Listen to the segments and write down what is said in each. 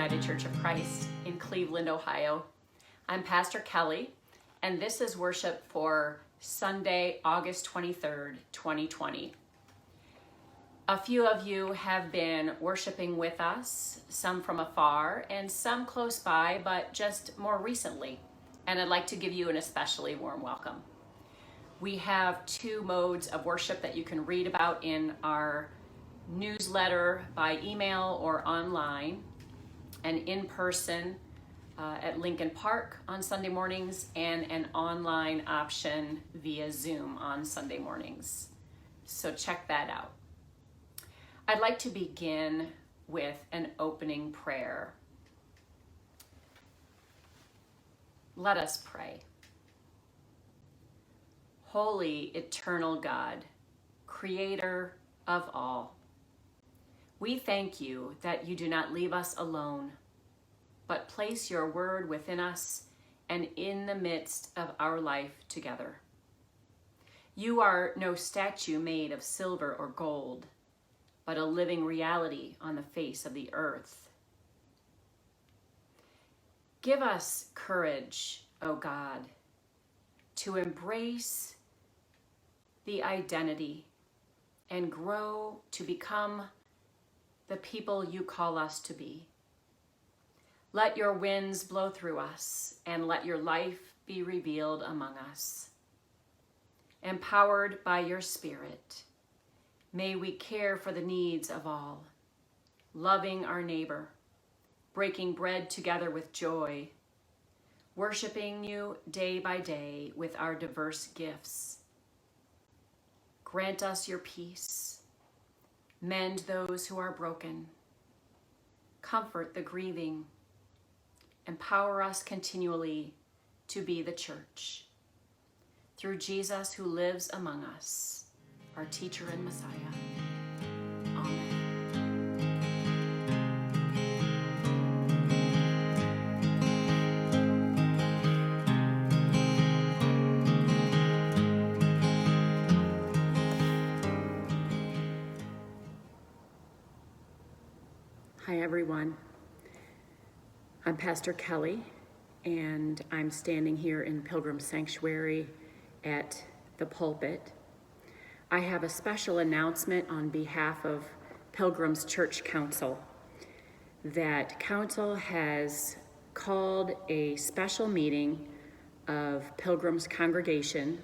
United Church of Christ in Cleveland, Ohio. I'm Pastor Kelly, and this is worship for Sunday, August 23rd, 2020. A few of you have been worshiping with us, some from afar and some close by, but just more recently. And I'd like to give you an especially warm welcome. We have two modes of worship that you can read about in our newsletter by email or online, and in person at Lincoln Park on Sunday mornings, and an online option via Zoom on Sunday mornings. So check that out. I'd like to begin with an opening prayer. Let us pray. Holy, eternal God, creator of all, we thank you that you do not leave us alone, but place your word within us and in the midst of our life together. You are no statue made of silver or gold, but a living reality on the face of the earth. Give us courage, O God, to embrace the identity and grow to become the people you call us to be. Let your winds blow through us, and let your life be revealed among us. Empowered by your Spirit, may we care for the needs of all, loving our neighbor, breaking bread together with joy, worshiping you day by day with our diverse gifts. Grant us your peace. Mend those who are broken. Comfort the grieving. Empower us continually to be the church. Through Jesus who lives among us, our teacher and Messiah. Amen. Hi, everyone. I'm Pastor Kelly, and I'm standing here in Pilgrim Sanctuary at the pulpit. I have a special announcement on behalf of Pilgrim's Church Council. That council has called a special meeting of Pilgrim's congregation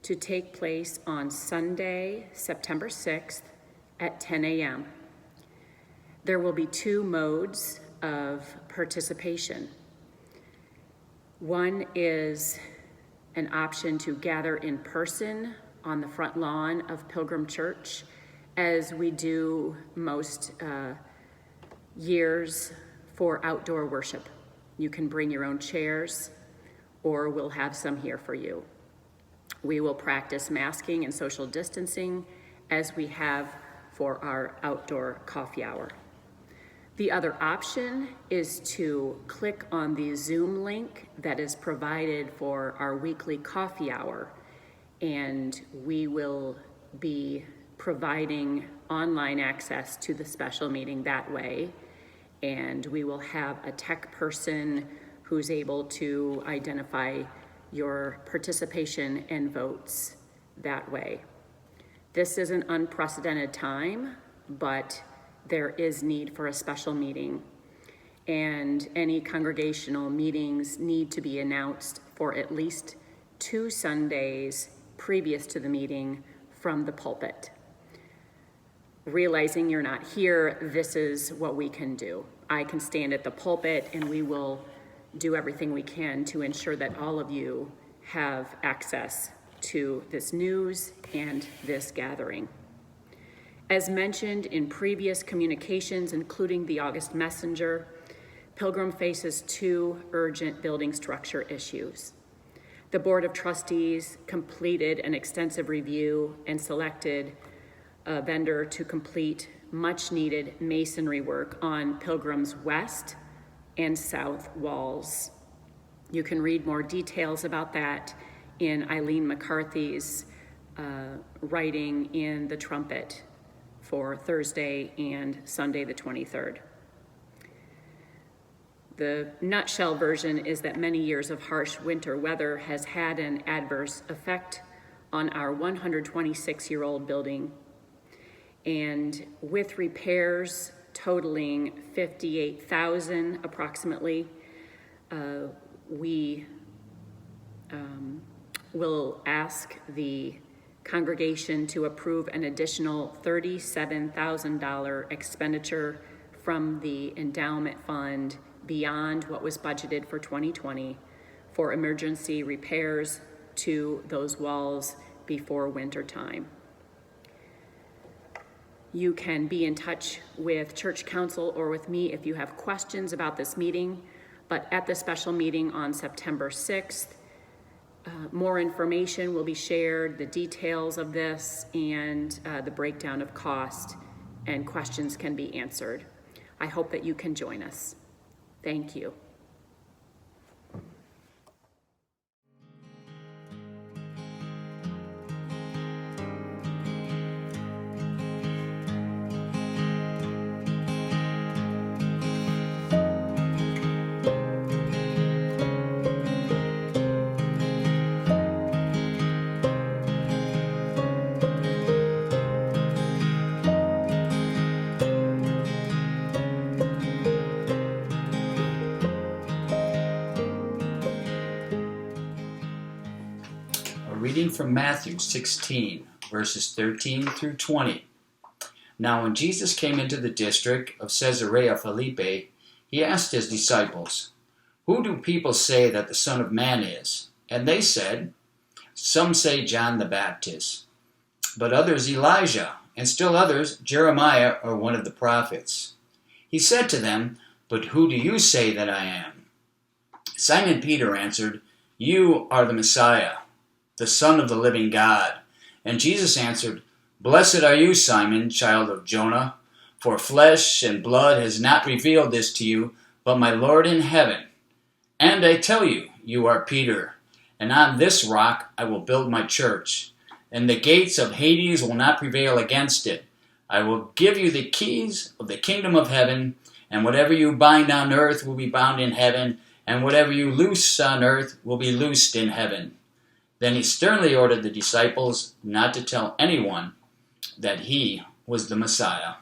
to take place on Sunday, September 6th at 10 a.m. There will be two modes of participation. One is an option to gather in person on the front lawn of Pilgrim Church, as we do most years for outdoor worship. You can bring your own chairs, or we'll have some here for you. We will practice masking and social distancing as we have for our outdoor coffee hour. The other option is to click on the Zoom link that is provided for our weekly coffee hour, and we will be providing online access to the special meeting that way. And we will have a tech person who's able to identify your participation and votes that way. This is an unprecedented time, but there is need for a special meeting, and any congregational meetings need to be announced for at least 2 Sundays previous to the meeting from the pulpit. Realizing you're not here, this is what we can do. I can stand at the pulpit, and we will do everything we can to ensure that all of you have access to this news and this gathering. As mentioned in previous communications, including the August Messenger, Pilgrim faces 2 urgent building structure issues. The Board of Trustees completed an extensive review and selected a vendor to complete much-needed masonry work on Pilgrim's west and south walls. You can read more details about that in Eileen McCarthy's writing in The Trumpet for Thursday and Sunday the 23rd. The nutshell version is that many years of harsh winter weather has had an adverse effect on our 126-year-old building. And with repairs totaling $58,000 approximately, we will ask the congregation to approve an additional $37,000 expenditure from the endowment fund beyond what was budgeted for 2020 for emergency repairs to those walls before winter time. You can be in touch with Church Council or with me if you have questions about this meeting, but at the special meeting on September 6th, more information will be shared, the details of this, and the breakdown of cost, and questions can be answered. I hope that you can join us. Thank you. Reading from Matthew 16, verses 13 through 20. Now when Jesus came into the district of Caesarea Philippi, he asked his disciples, "Who do people say that the Son of Man is?" And they said, "Some say John the Baptist, but others Elijah, and still others Jeremiah or one of the prophets." He said to them, "But who do you say that I am?" Simon Peter answered, "You are the Messiah, the Son of the living God." And Jesus answered, "Blessed are you, Simon, child of Jonah, for flesh and blood has not revealed this to you, but my Lord in heaven. And I tell you, you are Peter, and on this rock I will build my church, and the gates of Hades will not prevail against it. I will give you the keys of the kingdom of heaven, and whatever you bind on earth will be bound in heaven, and whatever you loose on earth will be loosed in heaven." Then he sternly ordered the disciples not to tell anyone that he was the Messiah.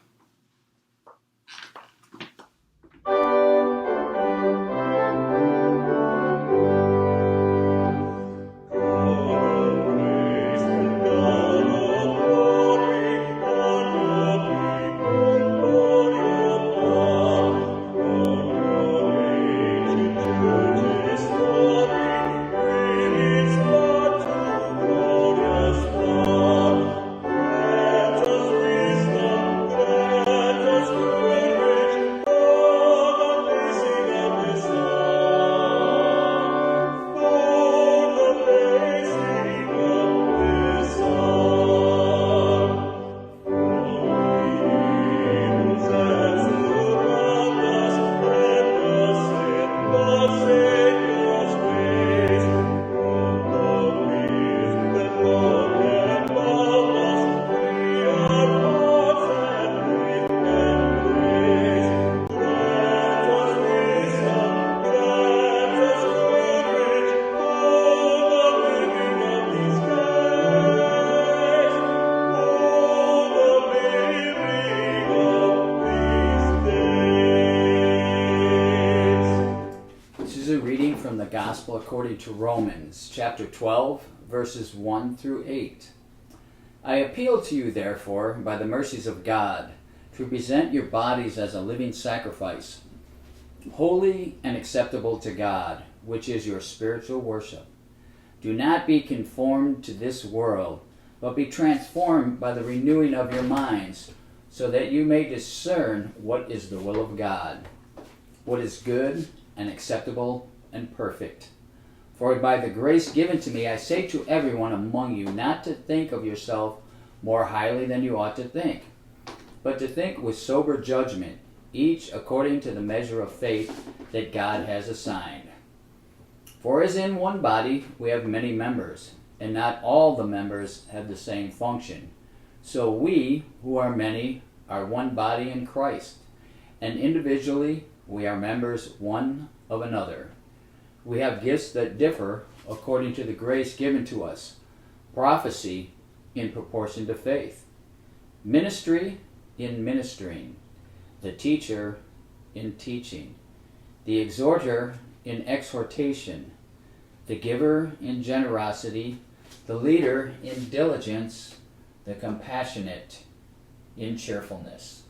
Gospel according to Romans, chapter 12, verses 1 through 8. I appeal to you, therefore, by the mercies of God, to present your bodies as a living sacrifice, holy and acceptable to God, which is your spiritual worship. Do not be conformed to this world, but be transformed by the renewing of your minds, so that you may discern what is the will of God, what is good and acceptable and perfect. For by the grace given to me, I say to everyone among you not to think of yourself more highly than you ought to think, but to think with sober judgment, each according to the measure of faith that God has assigned. For as in one body we have many members, and not all the members have the same function, so we, who are many, are one body in Christ, and individually we are members one of another. We have gifts that differ according to the grace given to us. Prophecy in proportion to faith. Ministry in ministering. The teacher in teaching. The exhorter in exhortation. The giver in generosity. The leader in diligence. The compassionate in cheerfulness.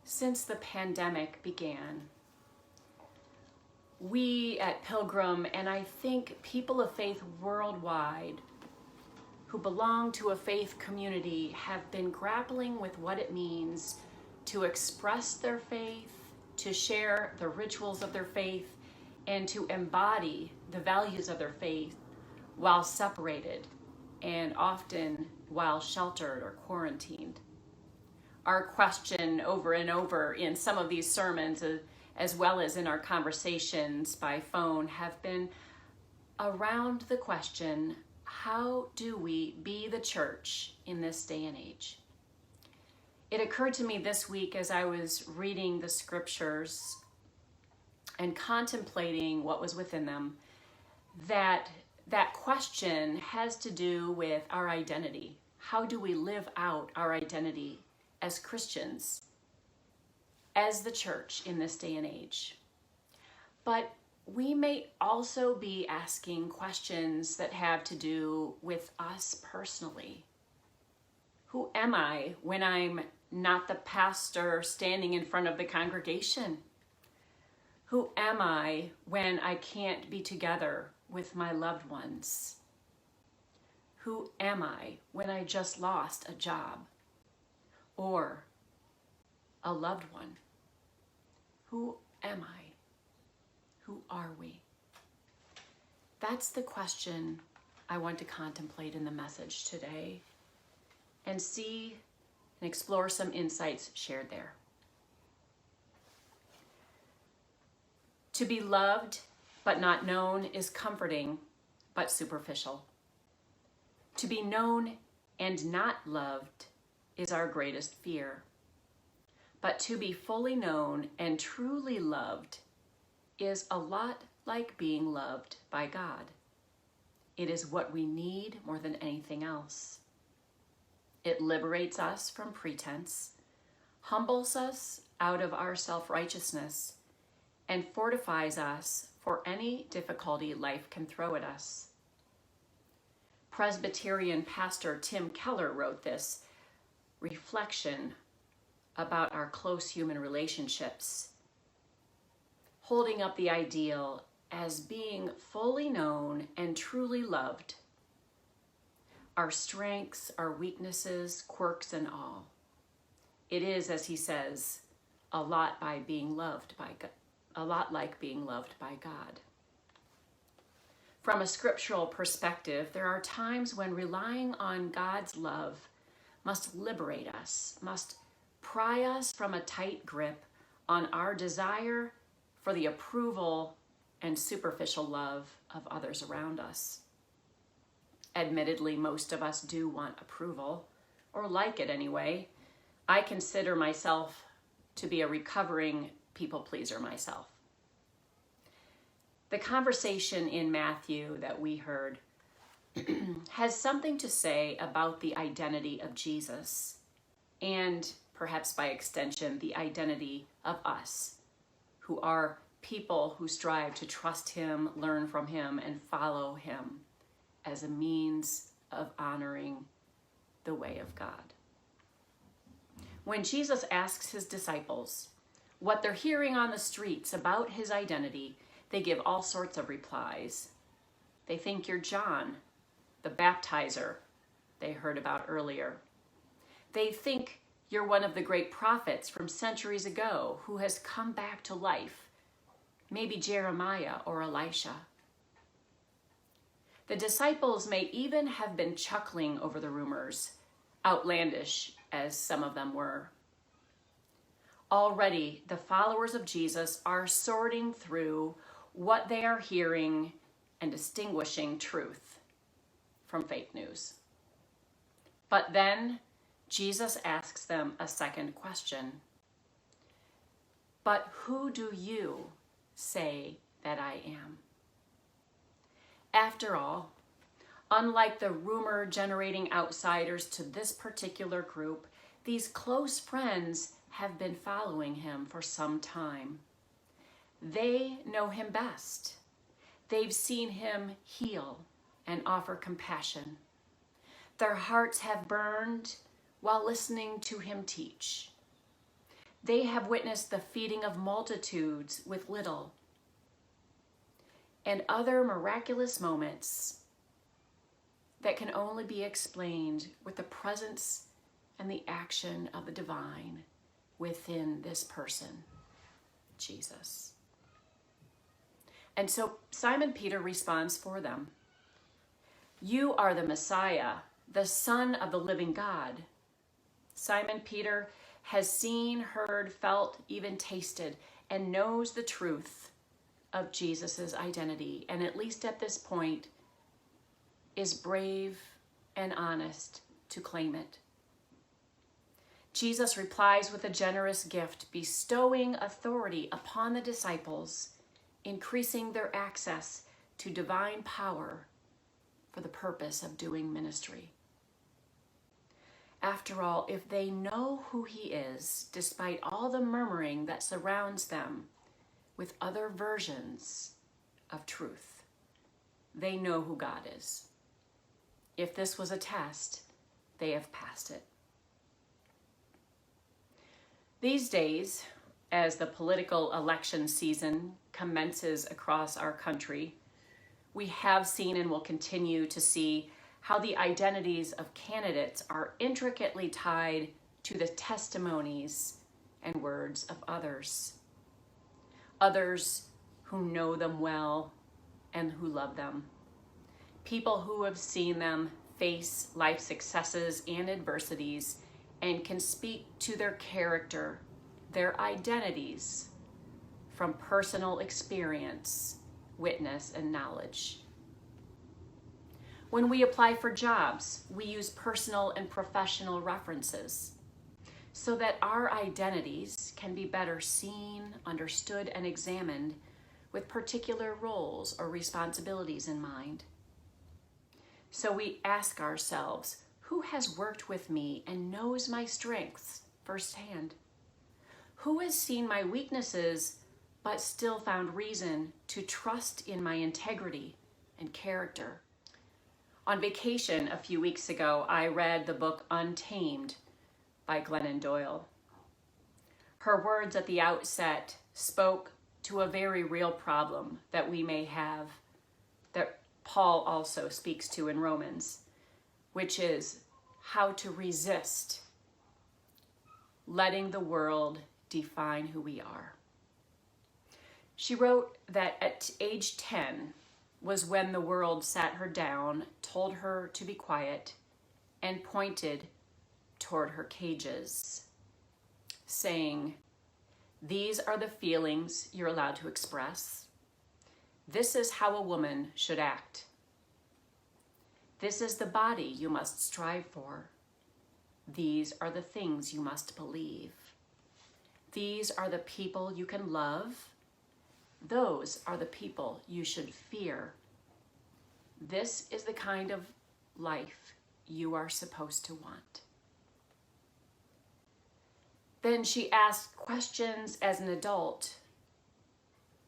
Since the pandemic began, we at Pilgrim, and I think people of faith worldwide who belong to a faith community, have been grappling with what it means to express their faith, to share the rituals of their faith, and to embody the values of their faith while separated and often while sheltered or quarantined. Our question over and over in some of these sermons, as well as in our conversations by phone, have been around the question, how do we be the church in this day and age? It occurred to me this week as I was reading the scriptures and contemplating what was within them, that question has to do with our identity. How do we live out our identity as Christians, as the church in this day and age? But we may also be asking questions that have to do with us personally. Who am I when I'm not the pastor standing in front of the congregation? Who am I when I can't be together with my loved ones? Who am I when I just lost a job or a loved one? Who am I? Who are we? That's the question I want to contemplate in the message today and see and explore some insights shared there. To be loved but not known is comforting but superficial. To be known and not loved is our greatest fear. But to be fully known and truly loved is a lot like being loved by God. It is what we need more than anything else. It liberates us from pretense, humbles us out of our self-righteousness, and fortifies us for any difficulty life can throw at us. Presbyterian pastor Tim Keller wrote this reflection about our close human relationships, holding up the ideal as being fully known and truly loved. Our strengths, our weaknesses, quirks, and all. It is, as he says, a lot like being loved by God. From a scriptural perspective, there are times when relying on God's love must liberate us, must pry us from a tight grip on our desire for the approval and superficial love of others around us. Admittedly, most of us do want approval, or like it anyway. I consider myself to be a recovering people pleaser myself. The conversation in Matthew that we heard has something to say about the identity of Jesus and perhaps by extension, the identity of us, who are people who strive to trust him, learn from him, and follow him as a means of honoring the way of God. When Jesus asks his disciples what they're hearing on the streets about his identity, they give all sorts of replies. They think you're John, the baptizer, they heard about earlier. They think you're one of the great prophets from centuries ago who has come back to life, maybe Jeremiah or Elisha. The disciples may even have been chuckling over the rumors, outlandish as some of them were. Already, the followers of Jesus are sorting through what they are hearing and distinguishing truth from fake news. But then Jesus asks them a second question. But who do you say that I am? After all, unlike the rumor-generating outsiders to this particular group, these close friends have been following him for some time. They know him best. They've seen him heal and offer compassion. Their hearts have burned while listening to him teach. They have witnessed the feeding of multitudes with little and other miraculous moments that can only be explained with the presence and the action of the divine within this person, Jesus. And so Simon Peter responds for them. You are the Messiah, the Son of the living God. Simon Peter has seen, heard, felt, even tasted, and knows the truth of Jesus' identity, and at least at this point, is brave and honest to claim it. Jesus replies with a generous gift, bestowing authority upon the disciples, increasing their access to divine power for the purpose of doing ministry. After all, if they know who he is, despite all the murmuring that surrounds them with other versions of truth, they know who God is. If this was a test, they have passed it. These days, as the political election season commences across our country, we have seen and will continue to see how the identities of candidates are intricately tied to the testimonies and words of others. Others who know them well and who love them. People who have seen them face life's successes and adversities and can speak to their character, their identities from personal experience, witness, and knowledge. When we apply for jobs, we use personal and professional references so that our identities can be better seen, understood, and examined with particular roles or responsibilities in mind. So we ask ourselves, who has worked with me and knows my strengths firsthand? Who has seen my weaknesses but still found reason to trust in my integrity and character? On vacation a few weeks ago, I read the book Untamed by Glennon Doyle. Her words at the outset spoke to a very real problem that we may have, that Paul also speaks to in Romans, which is how to resist letting the world define who we are. She wrote that at age 10 was when the world sat her down, told her to be quiet, and pointed toward her cages, saying, "These are the feelings you're allowed to express. This is how a woman should act. This is the body you must strive for. These are the things you must believe. These are the people you can love. Those are the people you should fear. This is the kind of life you are supposed to want." Then she asked questions as an adult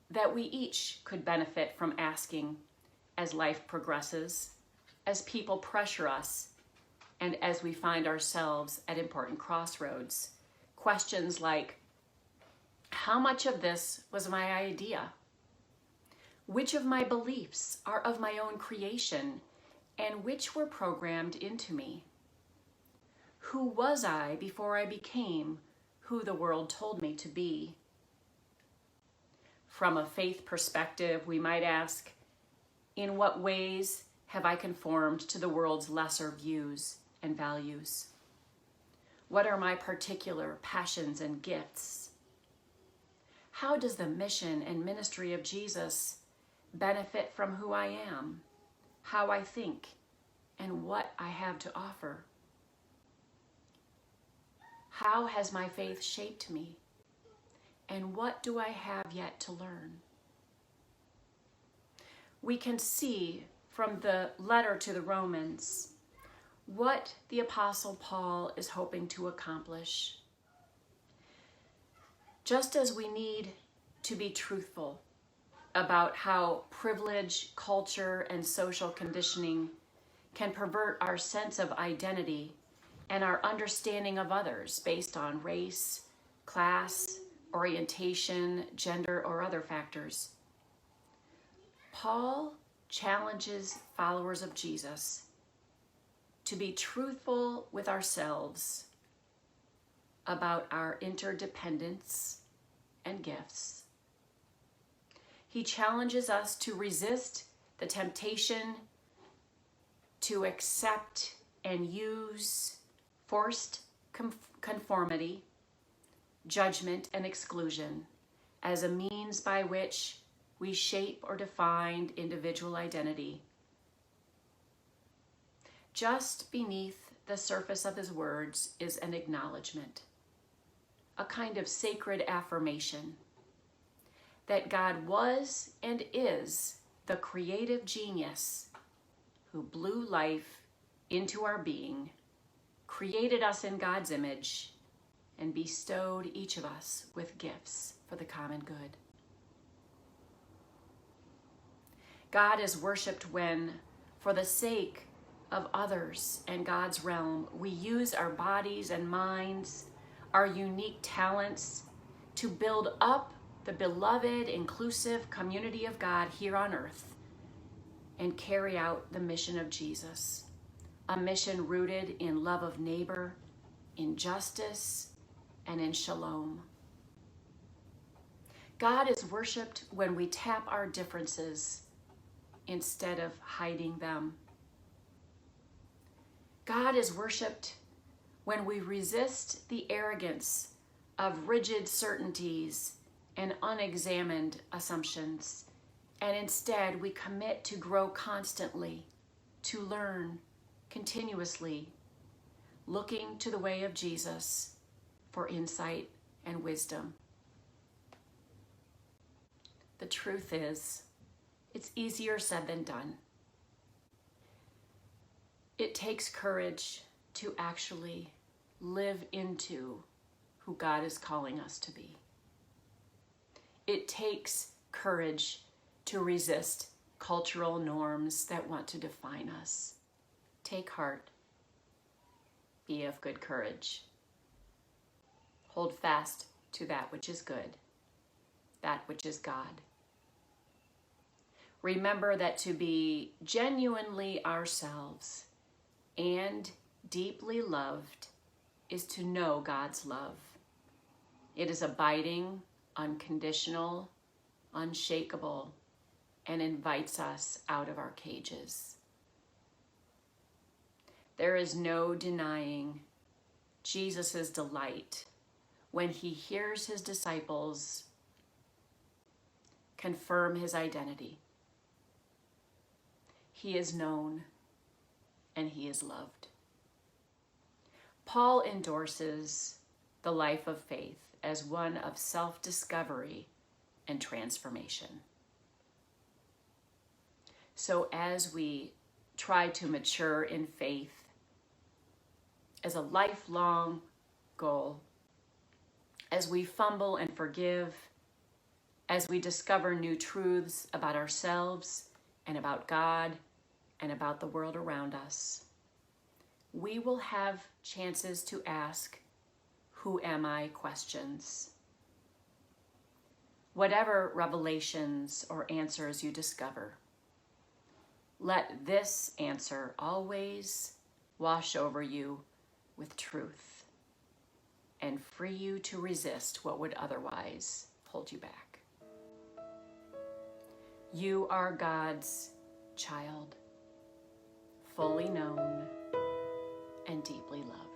that we each could benefit from asking as life progresses, as people pressure us, and as we find ourselves at important crossroads. Questions like, how much of this was my idea? Which of my beliefs are of my own creation? and which were programmed into me. Who was I before I became who the world told me to be? From a faith perspective, we might ask, in what ways have I conformed to the world's lesser views and values? What are my particular passions and gifts? How does the mission and ministry of Jesus benefit from who I am, how I think, and what I have to offer? How has my faith shaped me? And what do I have yet to learn? We can see from the letter to the Romans what the Apostle Paul is hoping to accomplish. Just as we need to be truthful about how privilege, culture, and social conditioning can pervert our sense of identity and our understanding of others based on race, class, orientation, gender, or other factors, Paul challenges followers of Jesus to be truthful with ourselves about our interdependence and gifts. He challenges us to resist the temptation to accept and use forced conformity, judgment, and exclusion as a means by which we shape or define individual identity. Just beneath the surface of his words is an acknowledgement, a kind of sacred affirmation that God was and is the creative genius who blew life into our being, created us in God's image, and bestowed each of us with gifts for the common good. God is worshiped when, for the sake of others and God's realm, we use our bodies and minds, our unique talents, to build up the beloved, inclusive community of God here on earth and carry out the mission of Jesus, a mission rooted in love of neighbor, in justice, and in shalom. God is worshiped when we tap our differences instead of hiding them. God is worshiped when we resist the arrogance of rigid certainties and unexamined assumptions, and instead we commit to grow constantly, to learn continuously, looking to the way of Jesus for insight and wisdom. The truth is, it's easier said than done. It takes courage to actually live into who God is calling us to be. It takes courage to resist cultural norms that want to define us. Take heart. Be of good courage. Hold fast to that which is good, that which is God. Remember that to be genuinely ourselves and deeply loved is to know God's love. It is abiding, unconditional, unshakable, and invites us out of our cages. There is no denying Jesus' delight when he hears his disciples confirm his identity. He is known and he is loved. Paul endorses the life of faith as one of self-discovery and transformation. So as we try to mature in faith as a lifelong goal, as we fumble and forgive, as we discover new truths about ourselves and about God and about the world around us, we will have chances to ask, "Who am I?" questions. Whatever revelations or answers you discover, Let this answer always wash over you with truth and free you to resist what would otherwise hold you back. You are God's child, fully known and deeply loved.